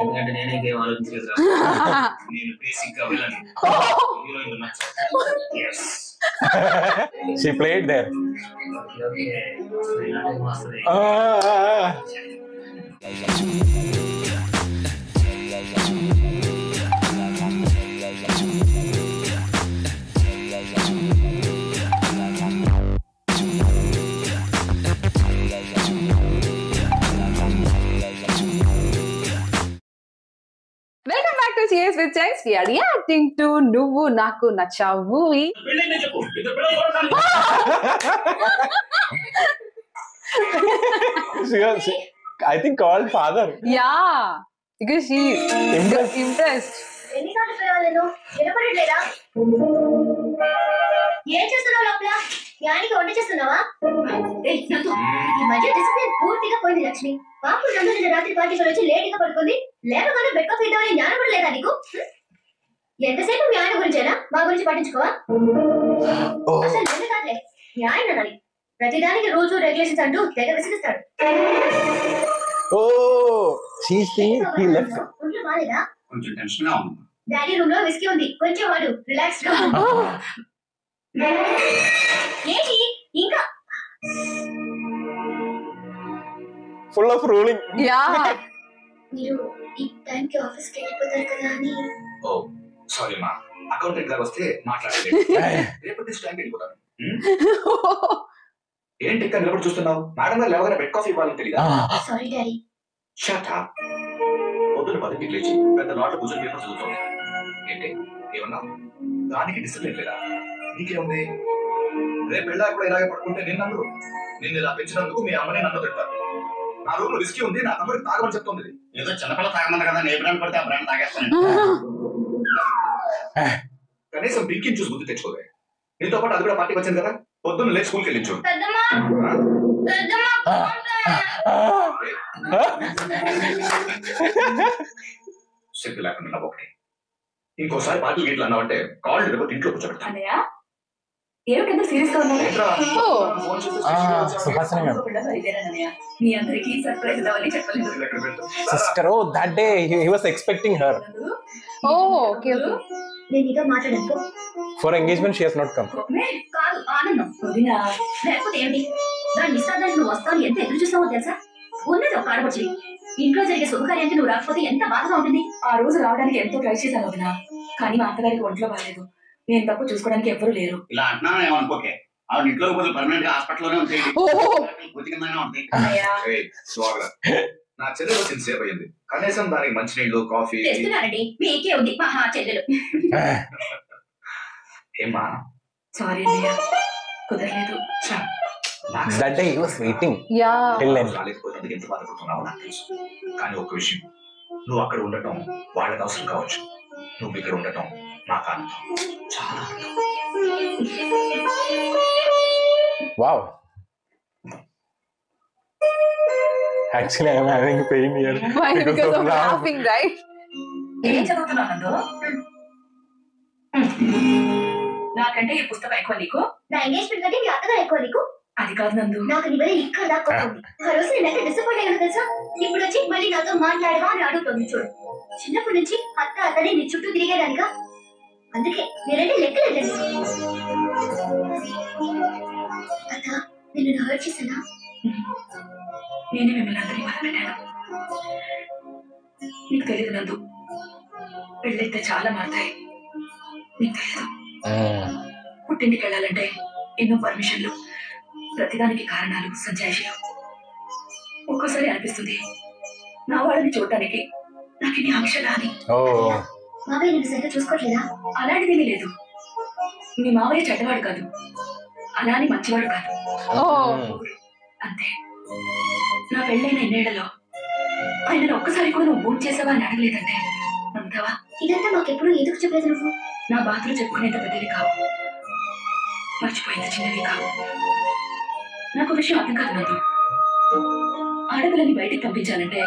ఎందుకంటే నేనే గేమ్ ఆలోచించలేదు. నేను బేసిక్ గా విలన్. హీరోయిన్ నచ్చదు. yes she played there. Welcome back to CS with Checks. We are reacting to Nuvu Naku Nacha movie. she, I think called father. Yeah, because she impressed. ఎన్నిసార్లు పిలవాలి నేను వినపడట్లేదా? ఏం చేస్తున్నావు లోపల? యానికి వంట చేస్తున్నావా? ఈ మధ్య డిసిప్లిన్ పూర్తిగా పోయింది లక్ష్మి. పాపు నందు నిన్న రాత్రి పార్టీకి వచ్చి లేట్ గా పడుకుంది. లేవగానే బెడ్ కాఫీ ఇద్దామని జ్ఞానం కూడా లేదా నీకు? ఎంతసేపు మీ ఆయన గురించేనా మా గురించి పట్టించుకోవా? అసలు నిన్న కాదులే మీ ఆయన అనాలి. ప్రతిదానికి రూల్స్ రెగ్యులేషన్స్ అంటూ తెగ విసిగిస్తాడు. He left. ఒంట్లో బాలేదా? కొంచెం టెన్షన్ గా ఉంది. డాడీ రూమ్ లో విస్కీ ఉంది, కొంచెం వాడు రిలాక్స్ గా. ఏంటి ఇంకా Full of ruling. Yeah. మీరు ఈ టైం కి ఆఫీస్ కి వెళ్ళిపోతారు కదా అని. ఓ సారీ మా అకౌంటెంట్ గారు వస్తే మాట్లాడలేదు. రేపటి నుంచి టైంకి వెళ్ళిపోతాను. ఏంటి ఇక్కడ నిలబడి చూస్తున్నావు? మేడం గారు లేవగానే బెడ్ కాఫీ ఇవ్వాలని తెలియదా? Sorry daddy. Shut up. పొద్దున 10కి లేచి పెద్ద నోట్ల కూర్చొని పేపర్ చదువుతావు. ఏంటి ఏమన్నావు? దానికి డిసిప్లిన్ లేదా? నీకేముంది? రేపు వెళ్ళాక కూడా ఇలాగే పడుకుంటే నిన్నందరూ నిన్ను ఇలా పెంచినందుకు మీ అమ్మని నన్ను తిడతారు. నా రూమ్ లో విస్కీ ఉంది, నా తమ్ముడికి తాగమని చెప్తుంది. ఏదో చిన్నపిల్ల తాగమన్నా కదా, ఏ బ్రాండ్ పడితే ఆ బ్రాండ్ తాగేస్తాను. కనీసం పింకిని చూసి గుర్తు తెచ్చుకోలే. నీతో పాటు అది కూడా పార్టీకి వచ్చింది కదా, పొద్దున్న లేచి స్కూల్కి వెళ్ళించు. సిగ్గు లేకుండా ఒకటి ఇంకోసారి పార్టీ గేట్లు అన్నావంటే కాళ్ళు లేకపోతే ఇంట్లో కూర్చోబెడతా. ఏమిటంటే సీరియస్ గా ఉన్నారు? సుహాసిని మేడం. మీ అందరికి సర్ప్రైజ్ ఇద్దామని చెప్పలేదు. Sister, oh, that day he was expecting her. Oh, okay. నేను నీతో మాట్లాడను. For engagement she has not come. కాదు ఆనందం. వదినా లేకపోతే ఏంటి? దాని నిస్తాదాన్ని నువ్వు వస్తావు ఎంత ఎదురు చూస్తావో తెలుసా? ఉన్నది ఒక ఆడపచ్చి. ఇంట్లో జరిగే శుభకార్యానికి నువ్వు రాకపోతే ఎంత బాధగా ఉంటుంది. ఆ రోజు రావడానికి ఎంతో ట్రై చేశాను వదినా, కానీ మా అత్తగారికి ఒంట్లో బాగాలేదు. నేను తప్పు చూసుకోవడానికి ఎవ్వరూ లేరు. ఇలా అంటున్నాను ఏమనుకోకే, ఆవిడ ఇంట్లో పర్మనెంట్ గా హాస్పిటల్లోనే ఉంటాయి. నా చెల్లెలు సిన్సియర్ అయ్యింది, కనీసం దానికి మంచినీళ్ళు కాఫీ తెస్తున్నానండి. మీకే ఉంది మహా చెల్లెలు. ఏమా సారీ అన్నయ్య, కుదరలేదు. That day he was waiting. Yeah. రాలేకపోయినందుకు ఎంత బాధపడుతున్నావో నాకు తెలుసు. కానీ ఒక్క విషయం, నువ్వు అక్కడ ఉండటం వాళ్ళకి అవసరం కావచ్చు, నువ్వు ఇక్కడ ఉండటం నాకు ఆనందం, చాలా ఆనందం. Wow. Actually, I am having pain here. Why? Because of laughing, right? ఏం చదువుతున్నాను? నాకంటే ఈ పుస్తకం ఎక్కువ నీకు? నా ఎంగేజ్మెంట్ కంటే మీ అత్తగారు ఎక్కువ నీకు? అది కాదు నందు, నాకు నీ వల్ల ఇక్కడ దాకా ఉంది. ఆ రోజు నేను ఎంత డిసప్పాయింట్ అయ్యాను తెలుసా? ఇప్పుడు వచ్చి మళ్ళీ నాతో మాట్లాడవా అని అడుగుతుంది. చూడు, చిన్నప్పటి నుంచి అత్తని నీ చుట్టూ తిరిగేదానిగా, అందుకే నేనంటే లెక్కలేదండి. అత్త, నేను హర్ట్ చేశానా? నేనే మిమ్మల్ని అందరినీ బాధ పెట్టాను. నీకు తెలియదు నందు, పెళ్ళైతే చాలా మారుతాయి. నీకు తెలియదు, పుట్టింటికి వెళ్ళాలంటే ఎన్నో పర్మిషన్లు, ప్రతిదానికి కారణాలు, సంజాయిషీలు. ఒక్కోసారి అనిపిస్తుంది నా వాళ్ళని చూడటానికి నాకు ఇన్ని ఆంక్షలా అని. మావయ్య నేను సరిగ్గా చూసుకోవట్లేదా? అలాంటిదేమీ లేదు. మీ మావయ్య చెడ్డవాడు కాదు, అలా అని మంచివాడు కాదు. అంతే. నా పెళ్ళైన ఎన్నేళ్లలో ఆయన ఒక్కసారి కూడా నువ్వు బూట్ చేసావా అని అడగలేదంటే నమ్ముతావా? ఇదంతా మాకెప్పుడు ఎందుకు చెప్పలేదు నువ్వు? నా బాధలు చెప్పుకునేంత పెద్దవి కావు, మర్చిపోయేంత చిన్నవి కావు. నాకు విషయం అర్థం కాదు నందు. ఆడపిల్లని బయటికి పంపించాలంటే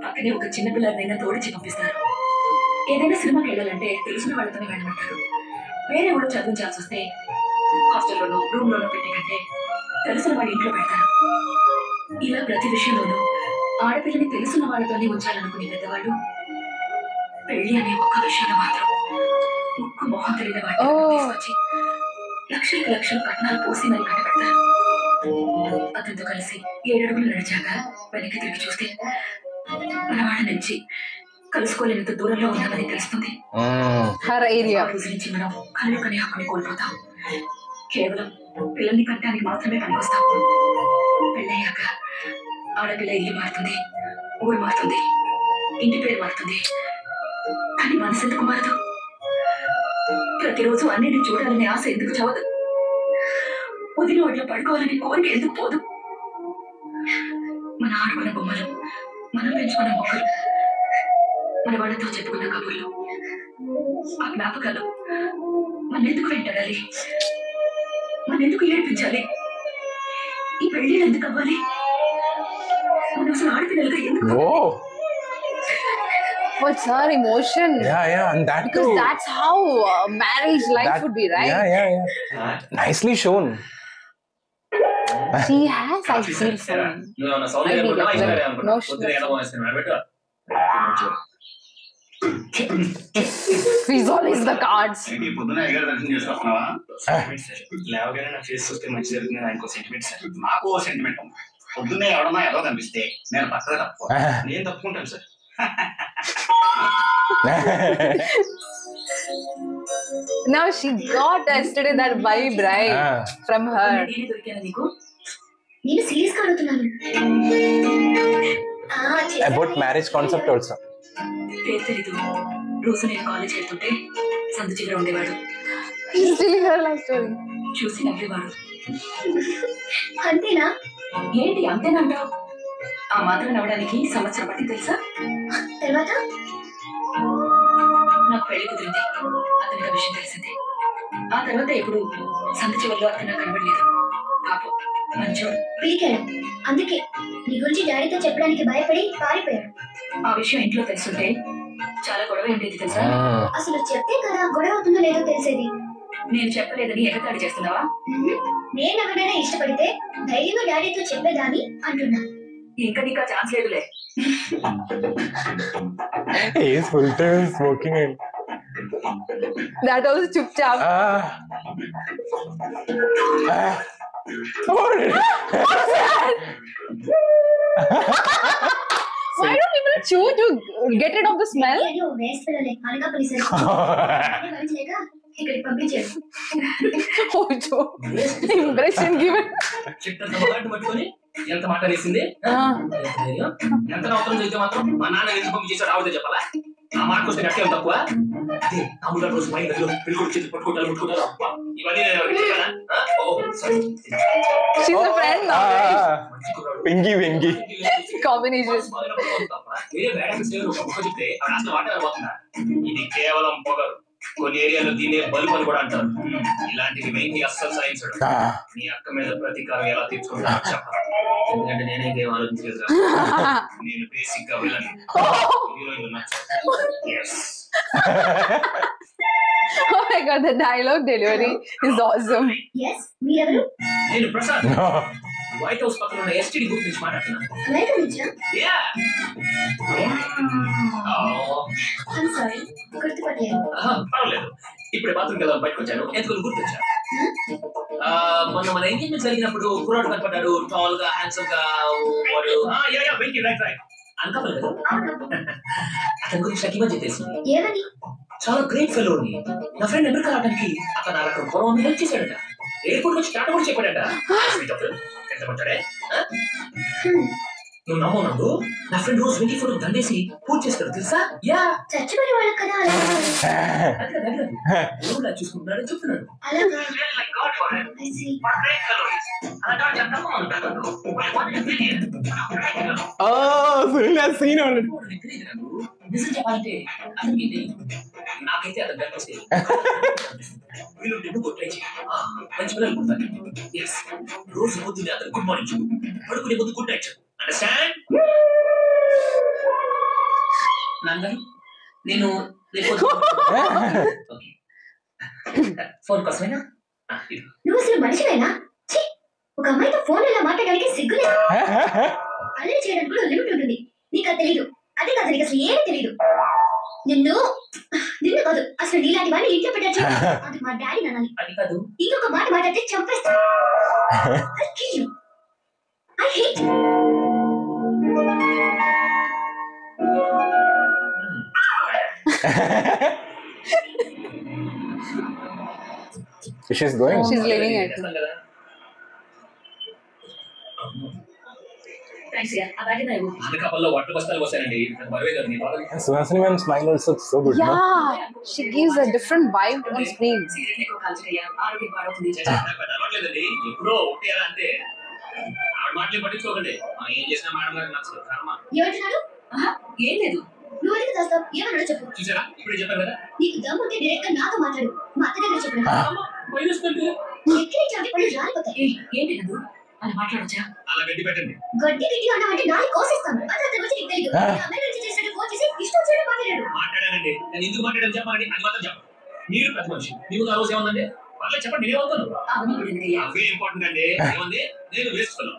పక్కనే ఒక చిన్నపిల్లలనైనా తోడిచి పంపిస్తారు. ఏదైనా సినిమాకి వెళ్ళాలంటే తెలిసిన వాళ్ళతోనే వెళ్ళమంటారు. వేరే ఊళ్ళో చదివించాల్సి వస్తే హాస్టల్లోనో రూమ్ లోనో పెట్టే కంటే తెలిసిన వాడి ఇంట్లో పెడతారు. ఇలా ప్రతి విషయంలోనూ ఆడపిల్లని తెలుసున్న వాళ్ళతోనే ఉంచాలనుకునే పెద్దవాళ్ళు పెళ్లి అనే ఒక్క విషయంలో మాత్రం ముక్కు మొహం తెలియని వాటిని తీసుకొచ్చి లక్షలకు లక్షలు కట్నాలు పోసి మరి కట్టబెడతారు. అతనితో కలిసి 7 అడుగులు నడిచాక వెనక్కి తిరిగి చూస్తే మన వాళ్ళ నుంచి కలుసుకోలేనంత దూరంలో ఉన్నామని తెలుస్తుంది. రోజు నుంచి మనం కళ్ళు కనే హక్కుని కోల్పోతాం. కేవలం పిల్లల్ని కట్టడానికి మాత్రమే పనికొస్తాం. పెళ్ళయ్యాక ఆడపిల్ల ఇల్లు మారుతుంది, ఊరు మారుతుంది, ఇంటి పేరు మారుతుంది, కానీ మనసు ఎందుకు మారదు? ప్రతిరోజు అన్నిటిని చూడాలనే ఆశ ఎందుకు చవదు? వదిలి ఒడిలో పడుకోవాలని కోరిక ఎందుకు పోదు? మన ఆడుకున్న బొమ్మలు, మనం పెంచుకున్న మొక్కలు, మన వాళ్ళతో చెప్పుకున్న కబుర్లు, ఆ జ్ఞాపకాలు మనెందుకు వెంటాడాలి? మనెందుకు ఏడిపించాలి? ఈ పెళ్లిళ్ళు ఎందుకు అవ్వాలి? మనం అసలు ఆడపిల్లలుగా ఎందుకు? What's her emotion? Yeah, and that because too. That's how marriage life would be, right? Yeah. Nicely shown. She has, I feel so. He's always the cards. లేవగానే నా ఫేస్ చూస్తే మంచి జరుగుతుంది ఆయనకు సెంటిమెంట్ సార్. నాకు సెంటిమెంట్ పొద్దున్నే ఎవడన్నా ఏదో కనిపిస్తే నేను పక్కగా తప్పు నేను తప్పుకుంటాను sir. Now she got yesterday that vibe, right? From her. నేను సీరియస్ గా అడుగుతున్నాను. About marriage concept also. పేరు తెలీదు. రోజు నేను కాలేజ్ వెళ్తుంటే సందు చిగురు ఉండేవాడు. He's telling her life story. చూసి నవ్వేవాడు. అంతేనా? ఏంటి అంతేనంటావు? ఆ మాత్రం నవ్వడానికి సంవత్సరం పట్టి తెలుసా? తర్వాత నాకు పెళ్లి కుదిరింది. అతనికి ఆ విషయం తెలిసింది. ఆ తర్వాత ఎప్పుడు సంత చివరిలో అతను నాకు కనబడలేదు. పాపం మంచోడు. పీకాడు. అందుకే నీ గురించి డాడీతో చెప్పడానికి భయపడి పారిపోయాడు. ఆ విషయం ఇంట్లో తెలుసుంటే చాలా గొడవ ఉండేది తెలుసా? అసలు చెప్తే కదా గొడవ అవుతుందో లేదో తెలిసేది. నేను చెప్పలేదని ఎగతాళి చేస్తున్నావా? నేను ఎవరైనా ఇష్టపడితే ధైర్యంగా డాడీతో చెప్పేదాన్ని అంటున్నా. ఇంకా నీకు ఛాన్స్ లేదులే. He is full time smoking and That was chupchap. Why don't people chew to get rid of the smell? వేస్తలే అనగా పోలీసులు మంచిలేక ఇక్కడికి పంపించాడు. Oh, Joe. Impression given. పట్టుకొని ఎంత మాట వేసింది, ఎంత నౌకరం చదివితే మాత్రం మా నాన్న ఎందుకు పంపించేసాడు ఆవిడ చెప్పాలా? ఆ మాట వస్తే గట్టే తక్కువ. అదే తమ్ముడు రోజు పై గదిలో పెళ్ళికొడుకు చేతి పట్టుకుంటారు ఇవన్నీ She's a friend now, right? Pinky Winky. Combination. చెప్తే మాట్లాడబోతున్నా. ఇది కేవలం పొగరు. కొన్ని ఏరియాలో దీన్ని బల్బు అని కూడా అంటారు. ఇలాంటివి వెంకి అస్సలు సాధించడు. నీ అక్క మీద ప్రతీకారం ఎలా తీర్చుకుంటా చెప్పాలి. ఎందుకంటే నేనే ఇంకేం ఆలోచించలేదు. నేను బేసిక్ గా వెళ్ళను. Heroine Oh my god, the dialogue delivery is awesome. Yes, మీరెవరు? నేను ప్రసాద్. వైట్ హౌస్ పక్కన ఉన్న ఎస్టీడీ గ్రూప్ నుంచి మాట్లాడుతున్నాను. అమెరికా నుంచా? I'm sorry, గుర్తుపట్టాను. పర్వాలేదు. ఇప్పుడే బాత్రూమ్కి వెళ్దాం బయటకు వచ్చాను. ఎందుకు గుర్తొచ్చా? మొన్న మన ఎంగేజ్మెంట్ జరిగినప్పుడు కుర్రాడు కనపడ్డాడు. టాల్ గా హ్యాండ్సమ్ గా వాడు అంకపల్ కదా. అతని గురించి నాకు ఇవ్వని చెప్పేసి ఏమని? చాలా గ్రేట్ ఫెలో. నా ఫ్రెండ్ అమెరికా రావడానికి అతను అక్కడ పొలం హెల్ప్ చేశాడట. ఎయిర్పోర్ట్ వచ్చి టాటా కూడా చెప్పాడట. ఎంత పట్టాడే? నువ్వు నమ్మవు నందు. నా ఫ్రెండ్ రోజు 24 దండేసి పూజ చేస్తాడు తెలుసా? యా చచ్చిపోయిన వాళ్ళ కదా చూసుకుంటున్నాడు చెప్తున్నాడు. నిజం చెప్పాలంటే అతనికి నాకైతే అతను బ్యాక్ వీళ్ళు ట్రై చేయి. మంచి పిల్లలు పుడతారు. రోజు పొద్దున్నే అతను గుడ్ మార్నింగ్ చెప్పు, పడుకునే ముందు గుడ్ నైట్ చెప్పు. అండర్స్టాండ్? నాన్నగారు నేను ఫోన్ కోసమేనా? నువ్వు అసలు మనిషివేనా? ఒక అమ్మాయితో ఫోన్ ఇలా మాట్లాడడానికి సిగ్గులేదు. అల్లరి చేయడానికి కూడా లిమిట్ ఉంటుంది. నీకు అది తెలియదు. అదే కాదు, నీకు అసలు ఏమీ తెలియదు. నిన్ను కాదు, అసలు నీలాంటి వాడిని ఇంట్లో పెట్టచ్చు. అది మా డాడీ అనాలి. అది కాదు. ఇంకొక మాట మాట్లాడితే చంపేస్తా. I kill you. I hate you. She's going. She's leaving it. Thanks yeah. ఆ బ్యాగ్ నాకు అనకాపల్లో వాటర్ బస్తాలు వస్తాయండి. మరవే కదా నీ బాధ. Suhasini ma'am smile also so good. No? Yeah, she gives a different vibe on screen. Cigarette ఎక్కువ కాల్చయ్యా, ఆరోగ్యం పాడవుతుంది. అలవాట్లేదండి. ఎప్పుడో ఒట్టేయాలా అంతే. ఆవిడ మాటలు పట్టించుకోకండి. ఏం చేసినా మేడం గారికి నచ్చదు. కర్మ. ఏమంటున్నాడు? ఏం లేదు. నువ్వు ఎందుకు చేస్తావు? ఏమన్నాడో చెప్పు. చూసారా ఇప్పుడే చెప్పాను కదా. నీకు దమ్ముంటే డైరెక్ట్ గా నాతో మాట్లాడు. మా అత్త దగ్గర చెప్పు. పోయిస్తుంది. ఎక్కడి నుంచి అంటే పళ్ళు రాలిపోతాయి. ఏంటి నందు అలా మాట్లాడొచ్చా? అలా గడ్డి పెట్టండి. గడ్డి గిడ్డి అన్నామంటే నాలుగు కోసేస్తాను. అది అతని గురించి నీకు తెలియదు. అమ్మాయి నుంచి చేసినట్టు ఫోన్ చేసి ఇష్టం వచ్చేట్టు మాట్లాడాడు. మాట్లాడానండి. నేను ఎందుకు మాట్లాడాను చెప్పాలండి. అది మాత్రం చెప్పండి. మీరు పెద్ద మనిషి. మీకు ఆ రోజు ఏముందండి? పర్లేదు చెప్పండి, నేనేమవుతాను. అవన్నీ ఇప్పుడు ఎందుకయ్యా? అవే ఇంపార్టెంట్ అండి. ఏముంది? నేను వేసుకున్నాను.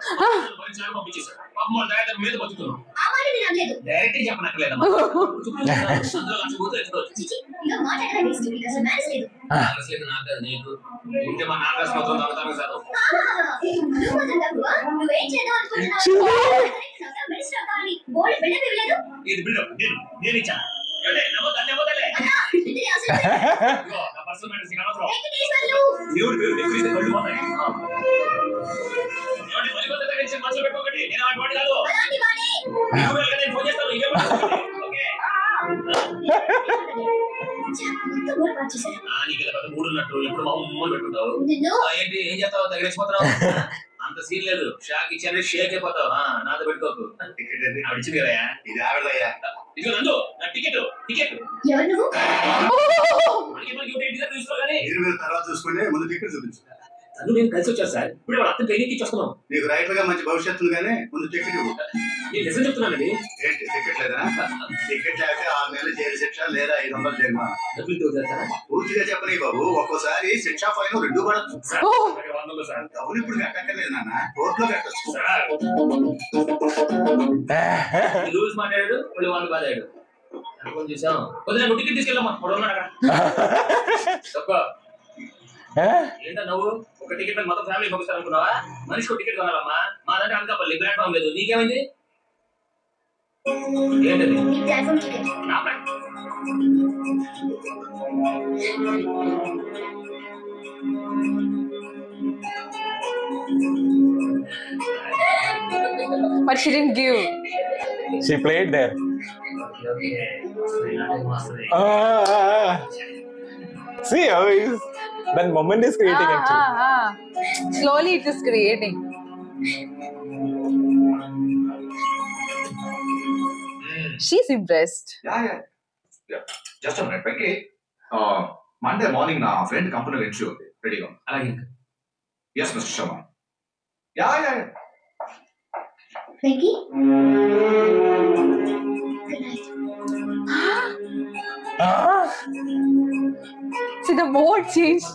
భరించాలని పంపించేశాను. పాపం వాళ్ళ డాక్టర్ మీద బతుకుతున్నాను. ఆ మాట నేను అనలేదు. డైరెక్ట్ చెప్పనక్కర్లేదమ్మా. అందులో లక్ష బూతులు ఎత్తుకోవచ్చు. చిచి, ఇలా మాట్లాడడం ఇష్టం. నీకు అసలు మేనేజ్ లేదు. అసలు నాకు కాదు, నీకు ఉంటే మా నాన్న మాత్రం తాగుతాను సార్. నువ్వు మాత్రం తక్కువ. నువ్వేం చేద్దాం అనుకుంటున్నావు? మెడిసిన్ కావాలి. బోర్డు బిల్డప్ ఇవ్వలేదు. ఇది బిల్డప్ నేను ఇచ్చాను. నమ్మొద్దండి. ఇది అసలు నా పర్సనల్ మ్యాటర్స్ నీకు అనవసరం. వెంకటేశ్వర్లు. దేవుడి పేరు ఎక్కిస్తే కళ్ళు పోతాయి. ఏమండి మళ్ళీ కొత్త దగ్గర నుంచి మనసులో పెట్టుకోకండి. నేను ఆ వాడి కాదు. అలాంటి వాడే. నేను ఫోన్ చేస్తాను. ఇవే ఓకే. మొత్తం ఊరు పాటు చేశారు. నీకు ఇలా పెద్ద మూడు ఉన్నట్టు ఎప్పుడు మా మూడు పెట్టుకుంటావు. నిన్ను ఏంటి ఏం చేస్తావు? తగిలేసిపోతున్నావు. అంత సీన్ లేదు. షాక్ ఇచ్చానే షేక్ అయిపోతావు. నాతో పెట్టుకోకు. టికెట్ ఆవిడిచ్చింది కదయా. ఇది ఆవిడదయ్యా. ఇదిగో నందు నా టికెట్. ఎవరు నువ్వు? మీరు తర్వాత చూసుకుంటే ముందు టికెట్ చూపించు. తను నేను కలిసి వచ్చాను సార్. ఇప్పుడు వాళ్ళ అత్తని ట్రైనింగ్ ఇచ్చేస్తున్నాం. నీకు రైట్ గా మంచి భవిష్యత్తు కానీ ముందు టికెట్ ఇవ్వు. నేను నిజం చెప్తున్నానండి. ఏంటి టికెట్ లేదా? టికెట్ లేకపోతే 6 నెలలు జైలు శిక్ష లేదా 500 జరిమానా. పూర్తిగా చెప్పని బాబు. ఒక్కోసారి శిక్ష ఫైన్ 2 పడచ్చు. డబ్బులు ఇప్పుడు కట్టక్కర్లేదు నాన్న, కోర్టులో కట్టచ్చు. రూల్స్ మాట్లాడాడు, మళ్ళీ వాళ్ళు బాధాడు. అనుకోని చూసాం. కొద్దిగా నువ్వు టికెట్ తీసుకెళ్ళమ్మా. పొడవున్నాడు అక్కడ. ఏంటో నువ్వు ఒక టికెట్ మొత్తం ఫ్యామిలీ పంపిస్తాను అనుకున్నావా? మనిషికి టికెట్ కొనాలమ్మా. మా దగ్గర అనకాపల్లి ప్లాట్ఫామ్ లేదు. నీకేమైంది? ఏంటది? Platform ticket. But she didn't give. She played there. See how that moment is creating actually. Slowly it is creating. She's impressed. Yeah. Just a minute, Venki. Monday morning na friend company entry ఉంది. రెడీగా ఉంది. అలాగే. Yes, Mr. Sharma. Yeah. Venky. Good night. See the mode changed.